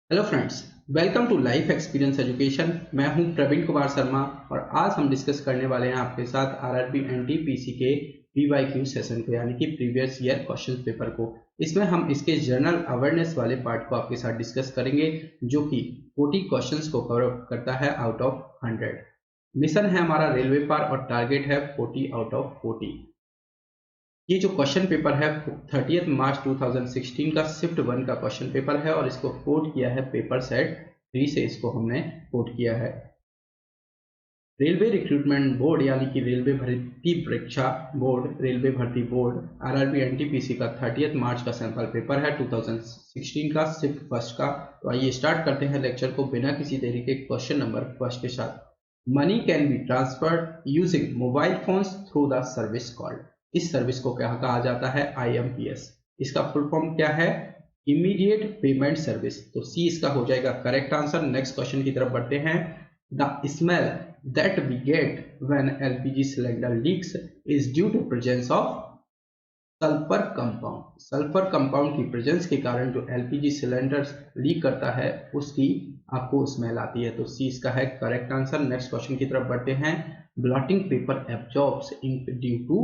Hello friends, welcome to life experience education. मैं हूं प्रवीण कुमार शर्मा और आज हम डिस्कस करने वाले हैं आपके साथ आरआरबी एनटीपीसी के पीवाईक्यू सेशन को, यानी कि प्रीवियस ईयर क्वेश्चन पेपर को। इसमें हम इसके जनरल अवेयरनेस वाले पार्ट को आपके साथ डिस्कस करेंगे, जो कि 40 क्वेश्चंस को कवर करता है आउट ऑफ 100। मिशन है हमारा रेलवे पार और टारगेट है 40 आउट ऑफ 40। ये जो क्वेश्चन पेपर है 30 मार्च 2016 का शिफ्ट 1 का क्वेश्चन पेपर है और इसको कोट किया है पेपर सेट 3 से। इसको हमने कोट किया है। रेलवे रिक्रूटमेंट बोर्ड यानी कि रेलवे भर्ती परीक्षा बोर्ड, रेलवे भर्ती बोर्ड आरआरबी एनटीपीसी का 30 मार्च का सैंपल पेपर है 2016 का शिफ्ट फर्स्ट का। तो आइए स्टार्ट करते हैं लेक्चर को बिना किसी देरी के क्वेश्चन नंबर फर्स्ट के साथ। Money can be transferred using mobile phones through the service called. इस सर्विस को क्या कहा जाता है? आईएमपीएस। इसका फुल फॉर्म क्या है? Immediate payment service. तो सी इसका हो जाएगा करेक्ट आंसर। नेक्स्ट क्वेश्चन की तरफ बढ़ते हैं। The smell that we get when LPG cylinder leaks is due to presence of sulphur compound. Sulphur compound की प्रेजेंस के कारण जो एलपीजी सिलेंडर लीक करता है उसकी आपको स्मेल आती है। तो सी इसका है करेक्ट आंसर। नेक्स्ट क्वेश्चन की तरफ बढ़ते हैं। Blotting paper absorbs ink due to,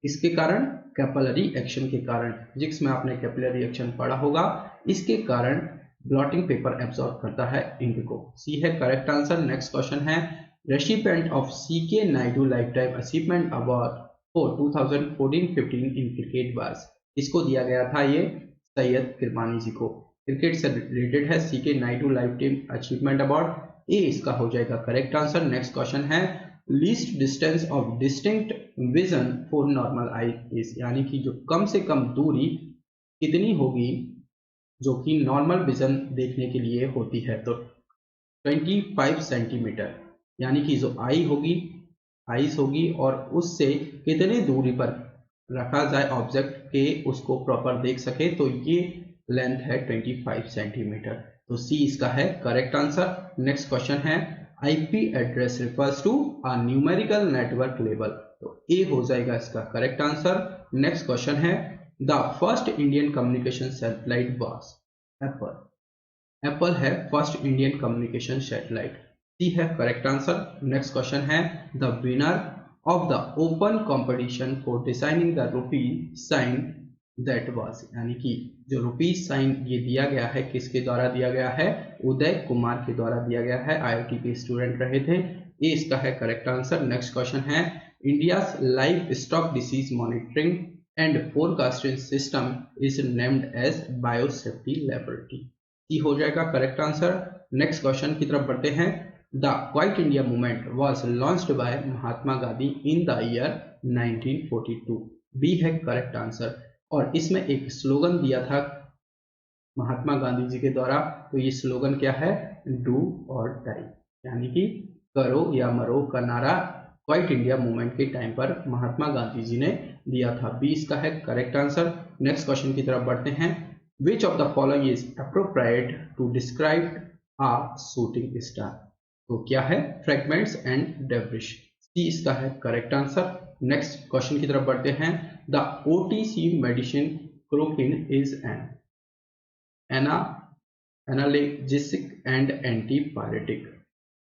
इसके कारण कैपिलरी एक्शन के कारण। फिजिक्स में आपने कैपिलरी एक्शन पढ़ा होगा, इसके कारण ब्लॉटिंग पेपर एब्जॉर्ब करता है इंक को। सी है करेक्ट आंसर। नेक्स्ट क्वेश्चन है। Recipient of CK Naidu lifetime achievement award for 2014-15 in cricket was. इसको दिया गया था ये सैयद किरमानी जी को। क्रिकेट से रिलेटेड है CK Naidu lifetime achievement award. A इसका हो जाएगा करेक्ट आंसर। नेक्स्ट क्वेश्चन है। Least distance of distinct vision for normal eye is, यानी कि जो कम से कम दूरी कितनी होगी जो कि नॉर्मल विजन देखने के लिए होती है? तो 25 सेंटीमीटर, यानी कि जो आई होगी, आइस होगी, और उससे कितनी दूरी पर रखा जाए ऑब्जेक्ट के उसको प्रॉपर देख सके, तो ये लेंथ है 25 सेंटीमीटर। तो सी इसका है करेक्ट आंसर। नेक्स्ट क्वेश्चन है। IP address refers to a numerical network level. तो ए हो जाएगा इसका करेक्ट आंसर। नेक्स्ट क्वेश्चन है। The first Indian communication satellite was Apple. Apple है first Indian communication satellite. C है करेक्ट आंसर। नेक्स्ट क्वेश्चन है। The winner of the open competition for designing the rupee sign that was, यानी कि जो रुपी sign ये दिया गया है किसके द्वारा दिया गया है? उदय कुमार के द्वारा दिया गया है। आईआईटी के स्टूडेंट रहे थे। ये इसका है करेक्ट आंसर। नेक्स्ट क्वेश्चन है। India's livestock disease monitoring and forecasting system is named as biosafety laboratory. C हो जाएगा करेक्ट आंसर। नेक्स्ट क्वेश्चन की तरफ बढ़ते हैं। The Quit India movement was launched by Mahatma Gandhi in the year 1942। B है correct answer. और इसमें एक स्लोगन दिया था महात्मा गांधी जी के द्वारा। तो ये स्लोगन क्या है? डू और डाई, यानी कि करो या मरो का नारा क्वाइट इंडिया मूवमेंट के टाइम पर महात्मा गांधी जी ने दिया था। बी इसका है करेक्ट आंसर। नेक्स्ट क्वेश्चन की तरफ बढ़ते हैं। Which of the following is appropriate to describe a shooting star? तो क्या है? Fragments and डेब्रिश। सी इसका है करेक्ट आंसर। नेक्स्ट क्वेश्चन की तरफ बढ़ते हैं। The OTC medicine chloroquine is an analgesic and antipyretic.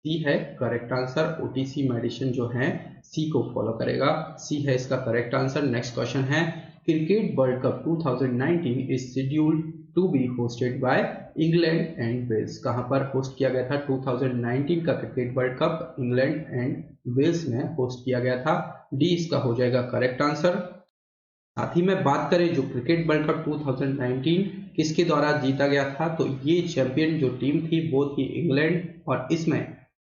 C है करेक्ट आंसर। ओटीसी मेडिसिन जो है सी को फॉलो करेगा। सी है इसका करेक्ट आंसर। नेक्स्ट क्वेश्चन है। Cricket world cup 2019 is scheduled to be hosted by England and Wales. कहां पर होस्ट किया गया था? 2019 का cricket world cup England and Wales में होस्ट किया गया था। डी इसका हो जाएगा करेक्ट आंसर। साथ ही में बात करें जो क्रिकेट वर्ल्ड कप 2019 किसके द्वारा जीता गया था, तो ये चैंपियन जो टीम थी वो थी इंग्लैंड। और इसमें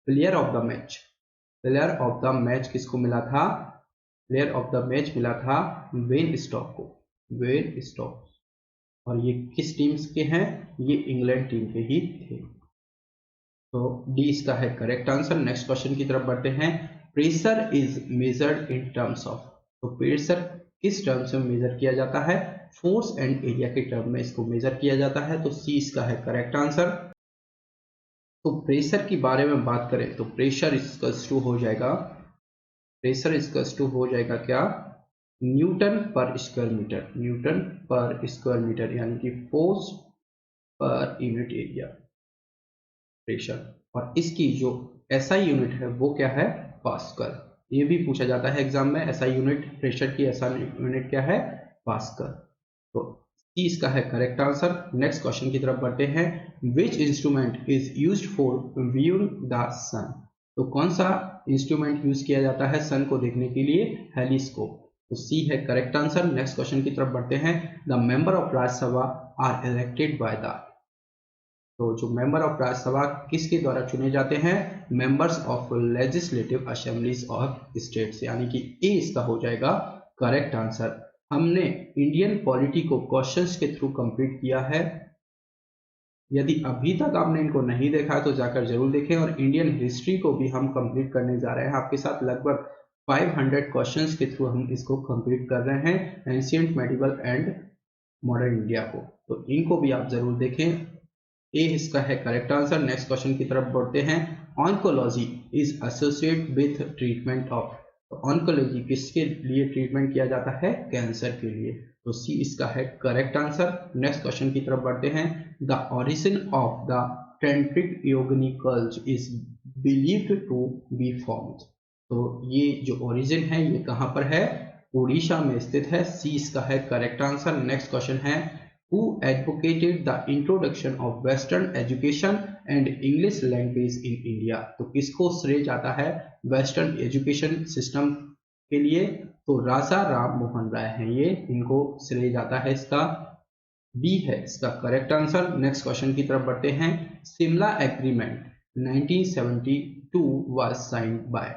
player of the match, player of the match किसको मिला था? प्लेयर ऑफ द मैच मिला था वेन स्टॉक को। When stock. और ये किस टीम्स के हैं? ये इंग्लैंड टीम के ही थे। तो डी इसका है करेक्ट आंसर। नेक्स्ट क्वेश्चन की तरफ बढ़ते हैं। Pressure is measured in terms of. तो प्रेशर किस टर्म्स में मेजर किया जाता है? फोर्स एंड एरिया के टर्म में इसको मेजर किया जाता है। तो सी इसका है करेक्ट आंसर। तो प्रेशर के बारे में बात करें तो प्रेशर इक्वल्स टू हो जाएगा, प्रेशर इक्वल्स टू हो जाएगा क्या? न्यूटन पर स्क्वायर मीटर। न्यूटन पर स्क्वायर मीटर, यानी कि force per unit area pressure, और इसकी जो एसआई यूनिट है वो क्या है, पास्कल। ये भी पूछा जाता है एग्जाम में, एसआई यूनिट, प्रेशर की एसआई यूनिट क्या है, पास्कल। तो सी इसका है करेक्ट आंसर। नेक्स्ट क्वेश्चन की तरफ बढ़ते हैं। Which instrument is used for viewing the sun? तो कौन सा इंस्ट्रूमेंट यूज किया जाता है सन को देखने के लिए, हेलीस्कोप। तो सी है करेक्ट आंसर। नेक्स्ट क्वेश्चन की तरफ बढ़ते हैं। The member of Rajya Sabha are elected by the, तो जो मेंबर ऑफ राज्यसभा किसके द्वारा चुने जाते हैं, members of legislative assemblies of states, यानी कि ए इसका हो जाएगा करेक्ट आंसर। हमने इंडियन पॉलिटी को क्वेश्चंस के थ्रू कंप्लीट किया है। यदि अभी तक आपने इनको नहीं देखा है तो जाकर जरूर देखें, और इंडियन हिस्ट्री को भी हम कंप्लीट करने जा रहे हैं आपके साथ। लगभग 500 क्वेश्चंस के थ्रू हम इसको कंप्लीट कर रहे हैं, ancient, medieval and modern India को। तो इनको भी आप जरूर देखें। ए इसका है करेक्ट आंसर। नेक्स्ट क्वेश्चन की तरफ बढ़ते हैं। Oncology is associate with treatment of, तो ऑन्कोलॉजी किसके लिए ट्रीटमेंट किया जाता है, कैंसर के लिए। तो सी इसका है करेक्ट आंसर। नेक्स्ट क्वेश्चन की तरफ बढ़ते हैं। The origin of the tantric yoginicals is believed to be found, तो ये जो ओरिजिन है ये कहां पर है, उड़ीसा में स्थित है। सी इसका है करेक्ट आंसर। नेक्स्ट क्वेश्चन है। Who advocated the introduction of Western education and English language in India? तो किसको श्रेय जाता है वेस्टर्न एजुकेशन सिस्टम के लिए, तो राजा राम मोहन राय हैं ये, इनको श्रेय जाता है। इसका बी है इसका करेक्ट आंसर। नेक्स्ट क्वेश्चन की तरफ बढ़ते हैं। Shimla agreement 1972 was signed by,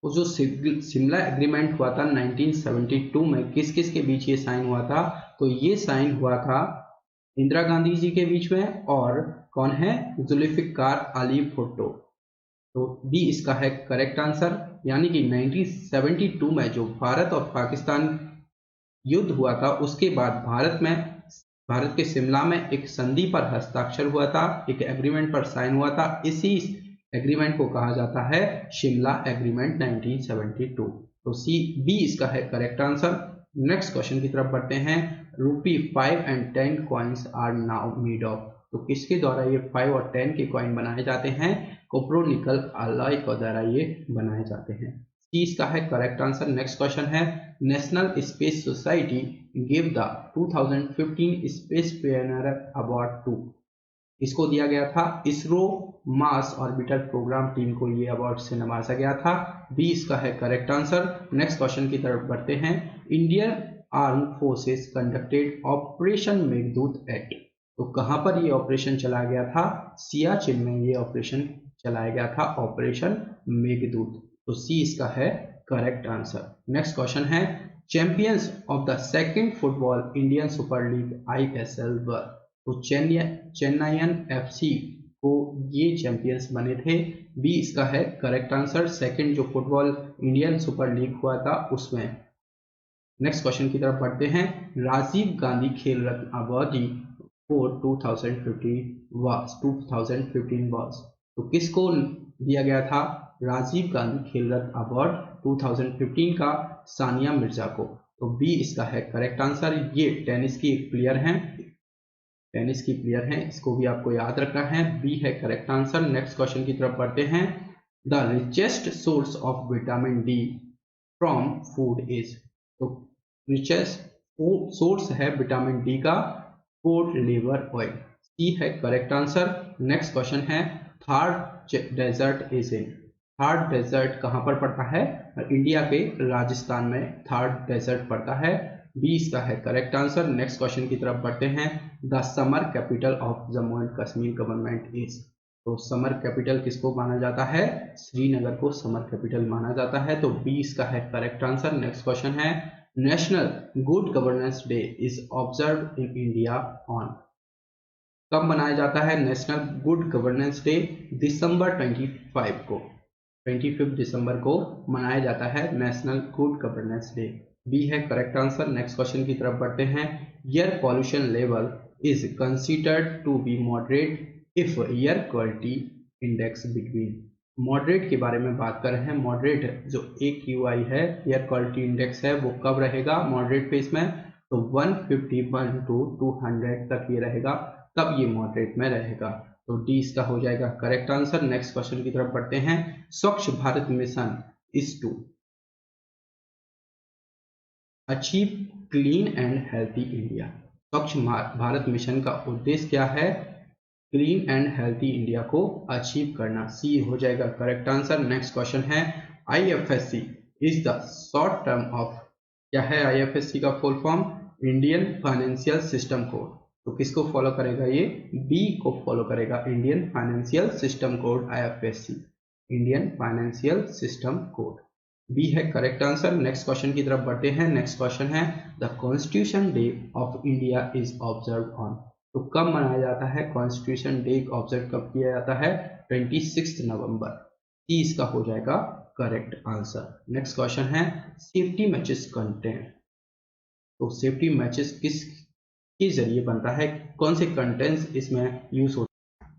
वो जो शिमला एग्रीमेंट हुआ था 1972 में, किस किस के बीच ये साइन हुआ था, तो ये साइन हुआ था इंदिरा गांधी जी के बीच में, और कौन है, जुल्फिकार अली भुट्टो। तो बी इसका है करेक्ट आंसर। यानी कि 1972 में जो भारत और पाकिस्तान युद्ध हुआ था, उसके बाद भारत के शिमला में एक संधि पर हस्ताक्षर हुआ था, एक एग्रीमेंट पर साइन हुआ था। इसी एग्रीमेंट को कहा जाता है शिमला एग्रीमेंट 1972। तो सी बी इसका है करेक्ट आंसर। नेक्स्ट क्वेश्चन की तरफ बढ़ते हैं। रूपी 5 and 10 coins are now made of, तो किसके द्वारा ये 5 और 10 के कॉइन बनाए जाते हैं, कोप्रोनिकल अलॉय के द्वारा ये बनाए जाते हैं। सी इसका है करेक्ट आंसर। नेक्स्ट क्वेश्चन है। National space society give the 2015 space pioneer award to, इसको दिया गया था ISRO Mars orbiter programme team को, ये अवार्ड से नवाजा गया था। बी इसका है करेक्ट आंसर। नेक्स्ट क्वेश्चन की तरफ बढ़ते हैं। Indian arm forces conducted operation Meghdoot at, तो कहां पर ये ऑपरेशन चलाया गया था, सियाचिन में ये ऑपरेशन चलाया गया था, ऑपरेशन मेघदूत। तो सी इसका है करेक्ट आंसर। नेक्स्ट क्वेश्चन है। Champions of the second football Indian super league ISL वर, तो चेन्नईयन FC को ये चैंपियंस बने थे। बी इसका है करेक्ट आंसर। सेकंड जो फुटबॉल इंडियन सुपर लीग हुआ था उसमें। नेक्स्ट क्वेश्चन की तरफ बढ़ते हैं। राजीव गांधी खेल रत्न अवार्ड फॉर 2015 वाज, तो किसको दिया गया था राजीव गांधी खेल रत्न अवार्ड 2015 का, सानिया मिर्जा को। तो बी इसका है करेक्ट आंसर। ये टेनिस की एक प्लेयर हैं, टेनिस की प्लेयर हैं, इसको भी आपको याद रखना है। बी है करेक्ट आंसर। नेक्स्ट क्वेश्चन की तरफ बढ़ते हैं। The richest source of vitamin D from food is, तो रिचेस्ट सोर्स है विटामिन डी का कोड लिवर ऑयल। सी है करेक्ट आंसर। नेक्स्ट क्वेश्चन है। Third desert is in, third desert कहां पर पड़ता है, इंडिया के राजस्थान में थर्ड डेजर्ट पड़ता है। बी इसका है करेक्ट आंसर। नेक्स्ट क्वेश्चन की तरफ बढ़ते हैं। The summer capital of Jammu and Kashmir government is, तो समर कैपिटल किसको माना जाता है, श्रीनगर को समर कैपिटल माना जाता है। तो बी इसका है करेक्ट आंसर। नेक्स्ट क्वेश्चन है। National good governance day is observe in India on, कब मनाया जाता है नेशनल गुड गवर्नेंस डे, दिसंबर 25 दिसंबर को मनाया जाता है national good governance day. B है करेक्ट आंसर। नेक्स्ट क्वेश्चन की तरफ बढ़ते हैं। Air pollution level is considered to be moderate if air quality index between, moderate के बारे में बात कर रहे हैं। मॉडरेट जो AQI है, एयर क्वालिटी इंडेक्स है, वो कब रहेगा मॉडरेट फेज में, तो 151 to 200 तक ये रहेगा। तब ये मॉडरेट में रहेगा। तो डी इसका हो जाएगा करेक्ट आंसर। नेक्स्ट क्वेश्चन की तरफ बढ़ते हैं। Swachh Bharat mission is to achieve clean and healthy India. Swachh Bharat mission का उद्देश्य क्या है? क्लीन एंड हेल्थी इंडिया को अचीव करना। सी हो जाएगा करेक्ट आंसर। नेक्स्ट क्वेश्चन है IFSC is the short term of, क्या है IFSC का full form? Indian financial system code. तो किसको फॉलो करेगा? ये बी को फॉलो करेगा, Indian financial system code IFSC, Indian financial system code. B है करेक्ट आंसर। नेक्स्ट क्वेश्चन की तरफ बढ़ते हैं। नेक्स्ट क्वेश्चन है the constitution day of India is observe on. तो कब मनाया जाता है कॉन्स्टिट्यूशन डे? ऑब्जर्व कब किया जाता है? 26 नवंबर। सी इसका हो जाएगा करेक्ट आंसर। नेक्स्ट क्वेश्चन है सेफ्टी मैचेस कंटेंट। तो सेफ्टी मैचेस किस के जरिए बनता है? कौन से कंटेंट्स इसमें यूज होता है?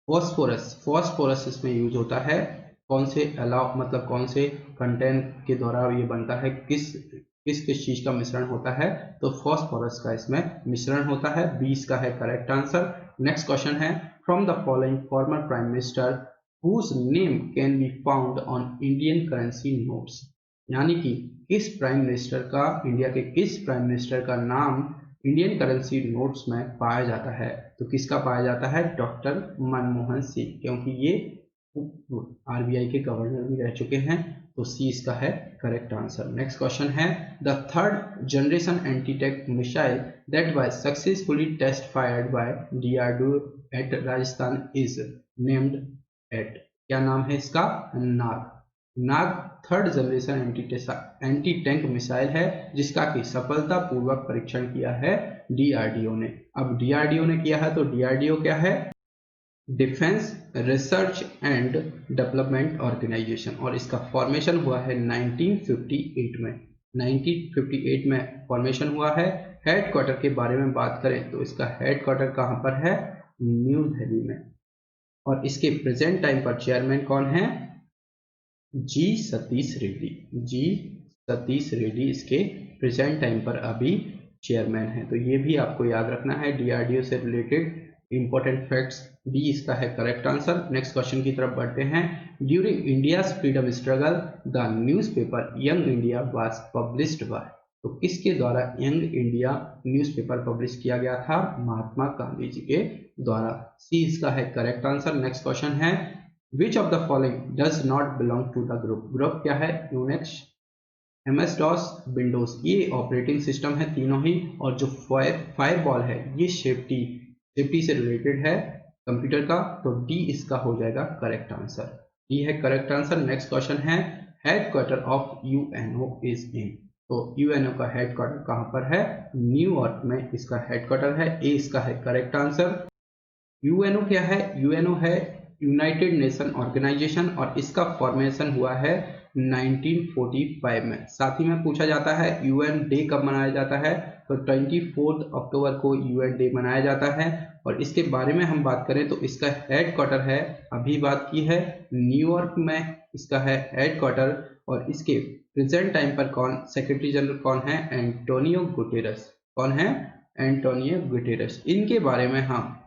फॉस्फोरस इसमें यूज होता है। कौन से अलाउ मतलब कौन से कंटेंट के द्वारा ये बनता है? किस किस चीज का मिश्रण होता है? तो फॉस्फोरस का इसमें मिश्रण होता है। 20 का है करेक्ट आंसर। नेक्स्ट क्वेश्चन है from the following former prime minister whose name can be found on Indian currency notes. यानी कि किस प्राइम मिनिस्टर का, इंडिया के किस प्राइम मिनिस्टर का नाम इंडियन करेंसी नोट्स में पाया जाता है? तो किसका पाया जाता है? डॉक्टर मनमोहन सिंह, क्योंकि ये RBI के गवर्नर भी रह चुके हैं। तो सी इसका है करेक्ट आंसर। नेक्स्ट क्वेश्चन है the third generation anti tank missile that was successfully test fired by DRDO at Rajasthan is named at. क्या नाम है इसका? Nag. Nag third generation anti tank missile है जिसका कि सफलतापूर्वक परीक्षण किया है DRDO ने। अब DRDO ने किया है तो DRDO क्या है? Defence research and development organisation, और इसका फॉर्मेशन हुआ है 1958 में। 1958 में फॉर्मेशन हुआ है। हेडक्वार्टर के बारे में बात करें तो इसका हेडक्वार्टर कहाँ पर है? न्यू दिल्ली में। और इसके प्रेजेंट टाइम पर चेयरमैन कौन है? जी सतीश रेड्डी इसके प्रेजेंट टाइम पर अभी चेयरमैन है। तो ये भी आपको याद रखना है DRDO से रिलेटेड इंपॉर्टेंट फैक्ट्स। बी इसका है करेक्ट आंसर। नेक्स्ट क्वेश्चन की तरफ बढ़ते हैं। During India's freedom struggle the newspaper young India was published by. तो किसके द्वारा यंग इंडिया न्यूज़पेपर पब्लिश किया गया था? महात्मा गांधी जी के द्वारा। सी इसका है करेक्ट आंसर। नेक्स्ट क्वेश्चन है which of the following does not belong to the group. Group क्या है? Unix, MS-DOS, Windows. ये ऑपरेटिंग सिस्टम है तीनों ही। और जो फायरवॉल है ये सेफ्टी से रिलेटेड है कंप्यूटर का। तो डी इसका हो जाएगा करेक्ट आंसर। डी है करेक्ट आंसर। नेक्स्ट क्वेश्चन है headquarter of UNO is in. तो UNO का हेडक्वार्टर कहाँ पर है? न्यूयॉर्क में इसका हेडक्वार्टर है। ए इसका है करेक्ट आंसर। UNO क्या है? UNO है यूनाइटेड नेशन ऑर्गेनाइजेशन, और इसका फॉर्मेशन हुआ है 1945 में। साथ ही में पूछा जाता है UN डे कब मनाया जाता है? तो 24 अक्टूबर को UN डे मनाया जाता है। और इसके बारे में हम बात करें तो इसका हेडक्वार्टर है, अभी बात की है, न्यूयॉर्क में इसका है हेडक्वार्टर। और इसके प्रेजेंट टाइम पर कौन सेक्रेटरी जनरल कौन है? Antonio Guterres. कौन है? Antonio Guterres. इनके बारे में हम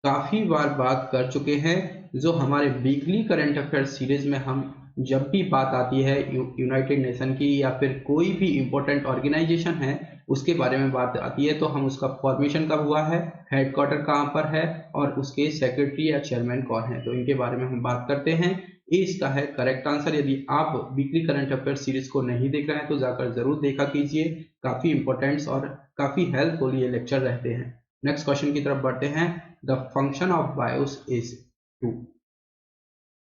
काफी बार बात कर चुके हैं। जो हमारे वीकली करंट अफेयर सीरीज में हम जब भी बात आती है यूनाइटेड नेशन की या फिर कोई भी इंपॉर्टेंट ऑर्गेनाइजेशन है उसके बारे में बात आती है, तो हम उसका फॉर्मेशन कब हुआ है, हेडक्वार्टर कहाँ पर है, और उसके सेक्रेटरी या चेयरमैन कौन है, तो इनके बारे में हम बात करते हैं। ये इसका है करेक्ट आंसर। यदि आप वीकली करंट अफेयर सीरीज को नहीं देख रहे हैं तो जाकर जरूर देखा कीजिए। काफी इंपॉर्टेंट और काफी हेल्पफुल ये लेक्चर रहते हैं। नेक्स्ट क्वेश्चन की तरफ बढ़ते हैं। The function of BIOS is to.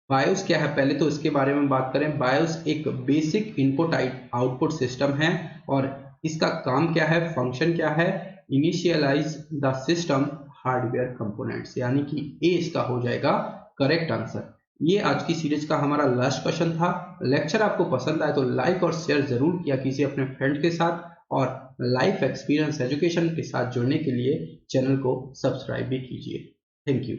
BIOS क्या है, पहले तो इसके बारे में बात करें। बायोस एक बेसिक इनपुट आउटपुट सिस्टम है, और इसका काम क्या है, फंक्शन क्या है, initialise the system hardware components, यानी कि ए इसका हो जाएगा करेक्ट आंसर। ये आज की सीरीज का हमारा लास्ट क्वेश्चन था। लेक्चर आपको पसंद आए तो लाइक और शेयर जरूर किया कीजिए अपने फ्रेंड के साथ, और लाइफ एक्सपीरियंस एजुकेशन के साथ जुड़ने के लिए चैनल को सब्सक्राइब भी कीजिए। Thank you.